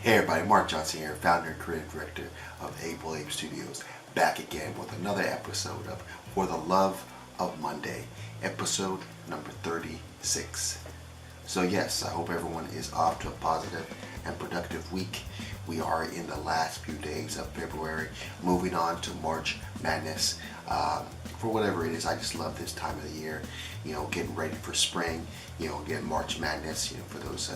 Hey everybody, Mark Johnson here, founder and creative director of Able Abe Studios, back again with another episode of For the Love of Monday, episode number 36. So yes, I hope everyone is off to a positive and productive week. We are in the last few days of February, moving on to March Madness. For whatever it is, I just love this time of the year. You know, getting ready for spring. You know, again, March Madness. You know, for those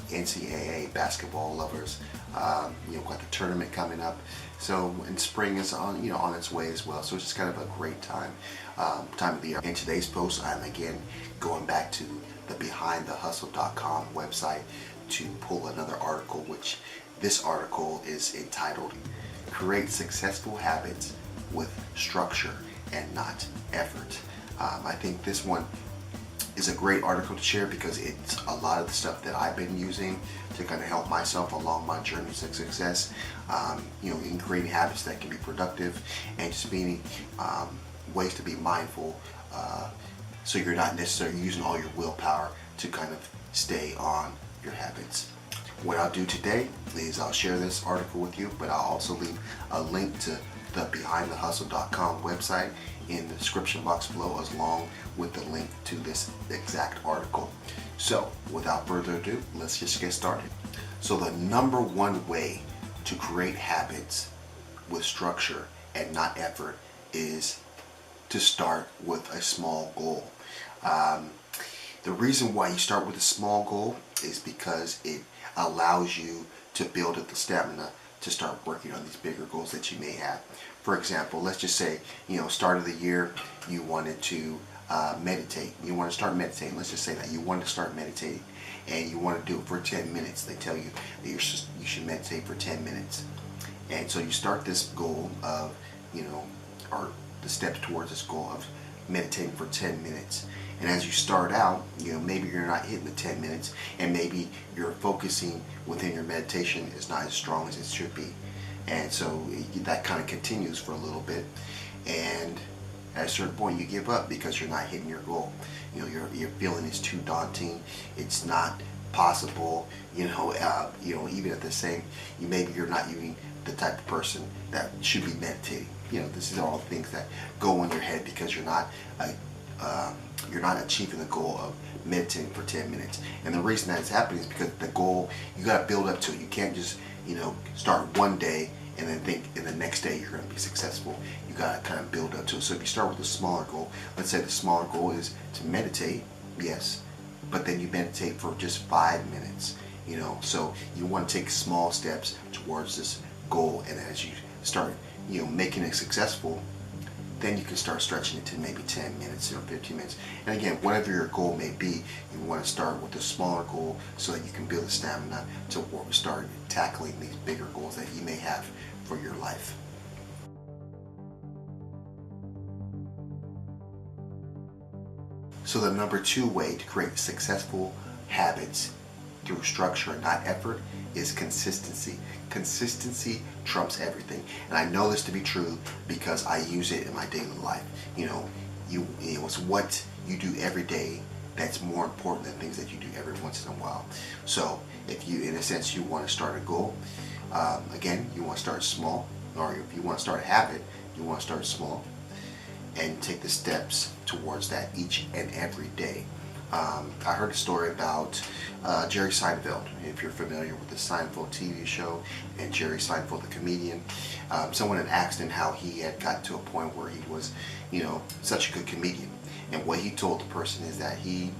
NCAA basketball lovers. You know, got the tournament coming up. So, and spring is on, you know, on its way as well. So it's just kind of a great time of the year. In today's post, I'm again going back to the BehindTheHustle.com website to pull another article, which this article is entitled "Create Successful Habits with Structure and Not Effort." I think this one is a great article to share because it's a lot of the stuff that I've been using to kind of help myself along my journey to success. You know, in creating habits that can be productive and just being ways to be mindful, so you're not necessarily using all your willpower to kind of stay on your habits. What I'll do today is I'll share this article with you, but I'll also leave a link to the BehindTheHustle.com website in the description box below, as long with the link to this exact article. So without further ado, let's just get started. So the number one way to create habits with structure and not effort is to start with a small goal. The reason why you start with a small goal is because it allows you to build up the stamina to start working on these bigger goals that you may have. For example, let's just say, you know, start of the year, you wanted to meditate. You want to start meditating. Let's just say that you want to start meditating and you want to do it for 10 minutes. They tell you that you should meditate for 10 minutes. And so you start this goal of, you know, or the steps towards this goal of meditating for 10 minutes. And as you start out, you know, maybe you're not hitting the 10 minutes, and maybe your focusing within your meditation is not as strong as it should be. And so that kind of continues for a little bit, and at a certain point you give up because you're not hitting your goal. You know, your feeling is too daunting. It's not possible. You know, even at the same, maybe you're not even the type of person that should be meditating. You know, this is all things that go in your head because you're not achieving the goal of meditating for 10 minutes. And the reason that it's happening is because the goal, you got to build up to it. You can't just, you know, start one day and then think in the next day you're going to be successful. You got to kind of build up to it. So if you start with a smaller goal, let's say the smaller goal is to meditate, yes, but then you meditate for just 5 minutes, you know. So you want to take small steps towards this goal, and as you start, you know, making it successful, then you can start stretching it to maybe 10 minutes or 15 minutes. And again, whatever your goal may be, you want to start with a smaller goal so that you can build the stamina to start tackling these bigger goals that you may have for your life. So the number two way to create successful habits through structure and not effort is consistency. Consistency trumps everything, and I know this to be true because I use it in my daily life. You know, it's what you do every day that's more important than things that you do every once in a while. So if you, in a sense, you want to start a goal, again, you want to start small, or if you want to start a habit, you want to start small and take the steps towards that each and every day. I heard a story about Jerry Seinfeld. If you're familiar with the Seinfeld TV show and Jerry Seinfeld, the comedian, someone had asked him how he had got to a point where he was, you know, such a good comedian. And what he told the person is that he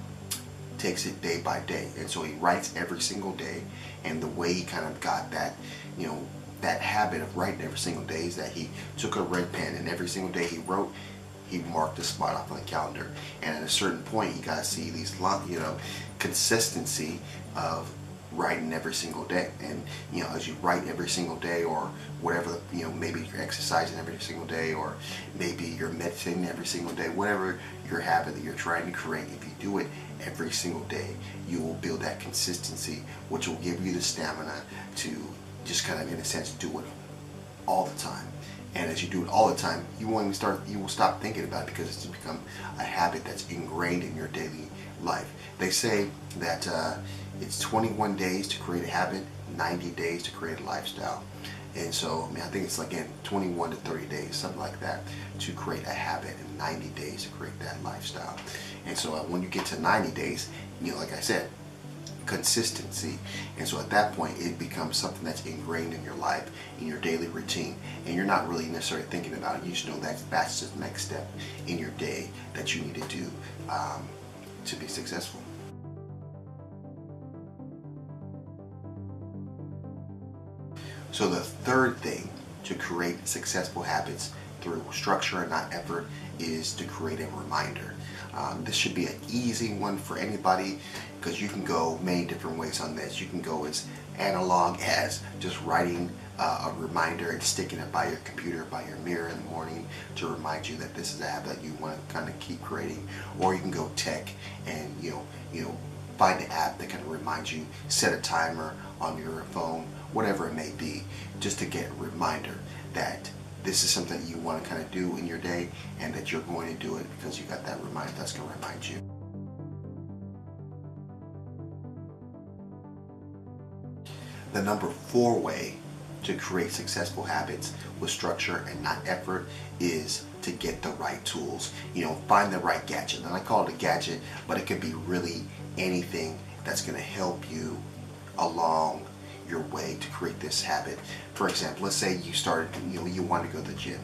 takes it day by day. And so he writes every single day. And the way he kind of got that, you know, that habit of writing every single day is that he took a red pen, and every single day he wrote, he marked a spot off on the calendar. And at a certain point, you gotta see these, you know, consistency of writing every single day. And you know, as you write every single day, or whatever, you know, maybe you're exercising every single day, or maybe you're meditating every single day, whatever your habit that you're trying to create, if you do it every single day, you will build that consistency, which will give you the stamina to just kind of, in a sense, do it all the time. And as you do it all the time, you will stop thinking about it because it's become a habit that's ingrained in your daily life. They say that it's 21 days to create a habit, 90 days to create a lifestyle. And so, I mean, I think it's like in 21 to 30 days, something like that, to create a habit, and 90 days to create that lifestyle. And so when you get to 90 days, like I said, consistency. And so at that point, it becomes something that's ingrained in your life, in your daily routine, and you're not really necessarily thinking about it. You just know that that's the next step in your day that you need to do to be successful. So the third thing to create successful habits through structure and not effort is to create a reminder. This should be an easy one for anybody, because you can go many different ways on this. You can go as analog as just writing a reminder and sticking it by your computer, by your mirror in the morning to remind you that this is a habit that you want to kind of keep creating. Or you can go tech and find an app that can remind you, set a timer on your phone, whatever it may be, just to get a reminder that this is something that you want to kind of do in your day, and that you're going to do it because you got that reminder that's going to remind you. The number 4 way to create successful habits with structure and not effort is to get the right tools. Find the right gadget. And I call it a gadget, but it could be really anything that's going to help you along your way to create this habit. For example, let's say you started, you want to go to the gym,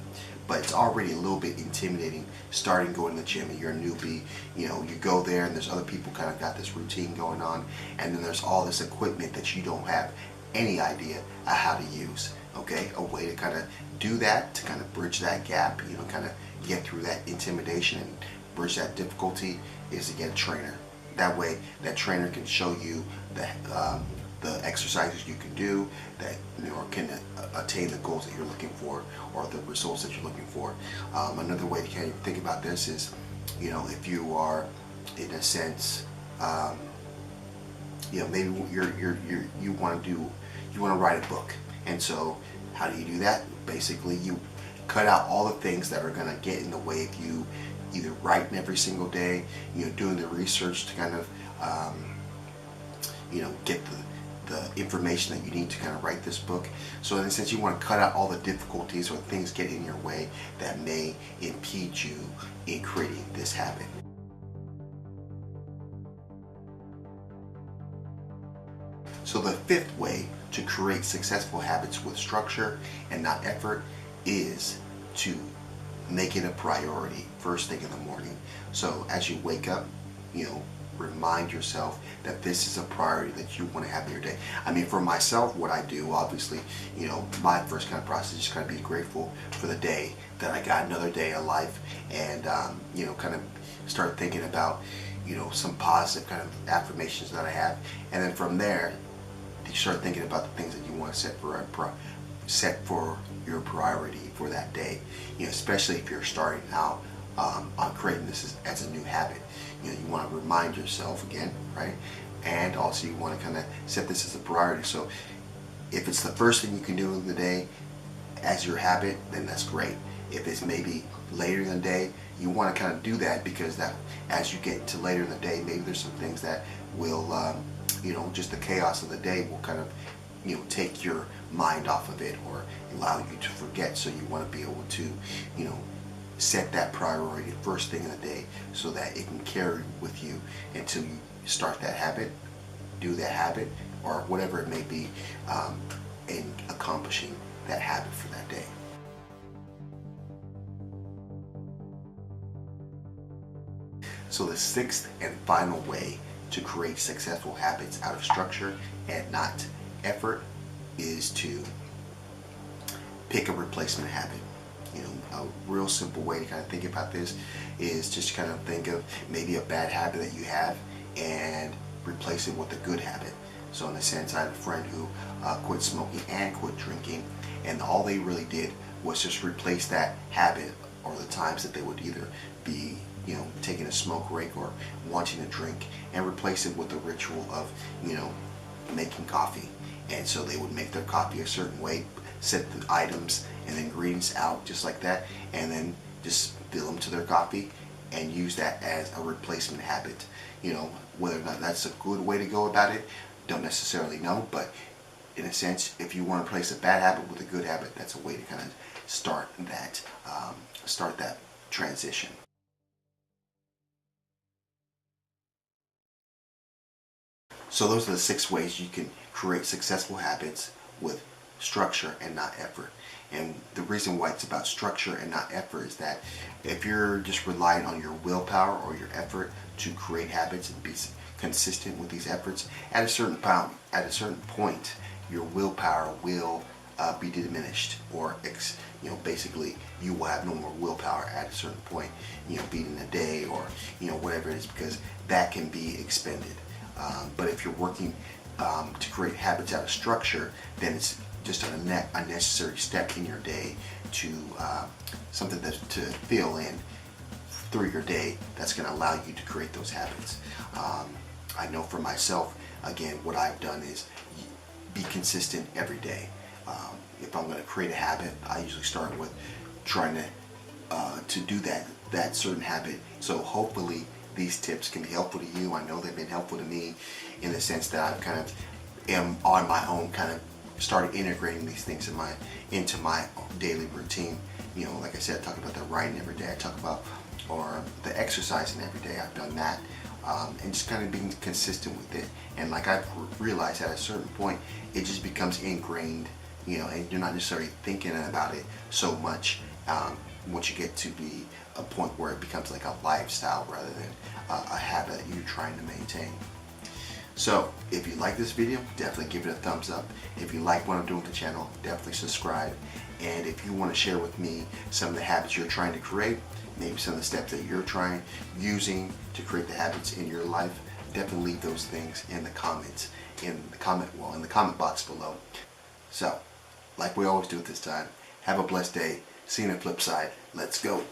but it's already a little bit intimidating starting going to the gym, and you're a newbie. You go there and there's other people kind of got this routine going on, and then there's all this equipment that you don't have any idea of how to use. Okay, a way to kind of do that, to kind of bridge that gap, kind of get through that intimidation and bridge that difficulty, is to get a trainer. That way, that trainer can show you the exercises you can do that can attain the goals that you're looking for, or the results that you're looking for. Another way to kind of think about this is, if you are, in a sense, maybe you want to write a book, and so how do you do that? Basically, you cut out all the things that are going to get in the way of you either writing every single day, doing the research to kind of get the information that you need to kind of write this book. So in a sense, you want to cut out all the difficulties or things get in your way that may impede you in creating this habit. So the 5th way to create successful habits with structure and not effort is to make it a priority first thing in the morning. So as you wake up, remind yourself that this is a priority that you want to have in your day. I mean, for myself, what I do, obviously, my first kind of process is just kind of be grateful for the day that I got, another day of life, and kind of start thinking about some positive kind of affirmations that I have, and then from there you start thinking about the things that you want to set for your priority for that day. Especially if you're starting out on creating this as a new habit. You want to remind yourself again, right? And also you want to kind of set this as a priority. So if it's the first thing you can do in the day as your habit, then that's great. If it's maybe later in the day, you want to kind of do that, because that as you get to later in the day, maybe there's some things that will, just the chaos of the day will kind of, take your mind off of it or allow you to forget. So you want to be able to, set that priority first thing in the day so that it can carry with you until you start that habit, do that habit, or whatever it may be, in accomplishing that habit for that day. So the 6th and final way to create successful habits out of structure and not effort is to pick a replacement habit. A real simple way to kind of think about this is just kind of think of maybe a bad habit that you have and replace it with a good habit. So in a sense, I have a friend who quit smoking and quit drinking, and all they really did was just replace that habit, or the times that they would either be taking a smoke break or wanting to drink, and replace it with the ritual of making coffee. And so they would make their coffee a certain way, set the items and the ingredients out just like that, and then just fill them to their coffee and use that as a replacement habit. Whether or not that's a good way to go about it, don't necessarily know, but in a sense, if you want to replace a bad habit with a good habit, that's a way to kind of start that transition. So those are the 6 ways you can create successful habits with structure and not effort. And the reason why it's about structure and not effort is that if you're just relying on your willpower or your effort to create habits and be consistent with these efforts, at a certain point, your willpower will be diminished, or basically you will have no more willpower at a certain point. Beating a day, or whatever it is, because that can be expended. But if you're working to create habits out of structure, then it's just a necessary step in your day to something to fill in through your day that's going to allow you to create those habits. I know for myself, again, what I've done is be consistent every day. If I'm going to create a habit, I usually start with trying to do that certain habit. So hopefully these tips can be helpful to you. I know they've been helpful to me in the sense that I kind of am on my own, kind of started integrating these things into my daily routine. Like I said, I talk about the writing every day. I talk about or the exercising every day. I've done that, and just kind of being consistent with it. And like I've realized at a certain point, it just becomes ingrained. And you're not necessarily thinking about it so much once you get to be a point where it becomes like a lifestyle rather than a habit you're trying to maintain. So if you like this video, definitely give it a thumbs up. If you like what I'm doing with the channel, definitely subscribe. And if you want to share with me some of the habits you're trying to create, maybe some of the steps that you're using to create the habits in your life, definitely leave those things in the comments, in the comment box below. So, like we always do at this time, have a blessed day. See you on the flip side. Let's go.